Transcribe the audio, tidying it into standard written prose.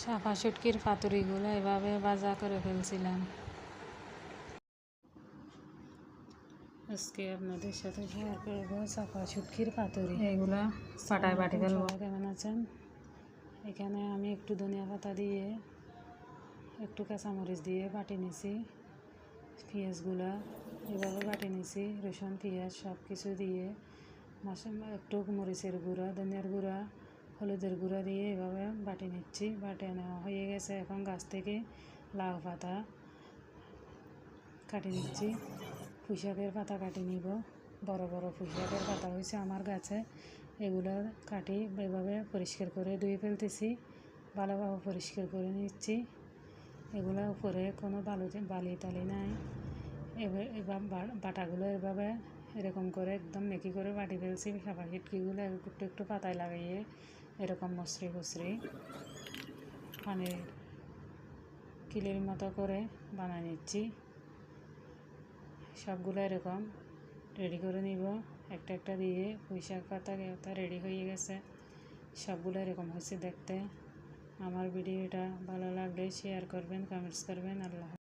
শাপা শুটকির পাতুরিগুলো এভাবে ভাজা করে ফেলছিলাম। আজকে আপনাদের সাথে শেয়ার করবো শাপা শুটকির পাতুরি। এইগুলা পাটায় বাটি ফেলবো। কেমন আছেন? এখানে আমি একটু ধনিয়া পাতা দিয়ে, একটু কাঁচামরিচ দিয়ে বাটি নিছি। পেঁয়াজগুলা এভাবে বাটি নিছি, রসুন পেঁয়াজ সব কিছু দিয়ে একটু মরিচের গুঁড়া, ধনিয়ার গুঁড়া, হলুদের গুঁড়া দিয়ে এভাবে বাটি নিচ্ছি। বাটি নেওয়া হয়ে গেছে। এখন গাছ থেকে লাউ পাতা কাটি নিচ্ছি। পুঁইশাকের পাতা কাটি নিব। বড় বড় পুঁইশাকের পাতা হয়েছে আমার গাছে, এগুলো কাটি এভাবে পরিষ্কার করে ধুয়ে ফেলতেছি। ভালোভাবে পরিষ্কার করে নিচ্ছি। এগুলো উপরে কোনো বালি টালি নাই। এবার বাটাগুলো এভাবে এরকম করে একদম মেকি করে বাটি ফেলছি। শাপা শুটকিগুলো একটু একটু পাতায় লাগিয়ে এরকম মসৃণ মসৃণ পানির কিলের মতো করে বানিয়ে নিচ্ছি। সবগুলো এরকম রেডি করে নিব। একটা একটা দিয়ে পুঁইশাক পাতা রেডি হয়ে গেছে। সবগুলো এরকম হয়েছে দেখতে। আমার ভিডিওটা ভালো লাগলে শেয়ার করবেন, কমেন্টস করবেন। আল্লাহ।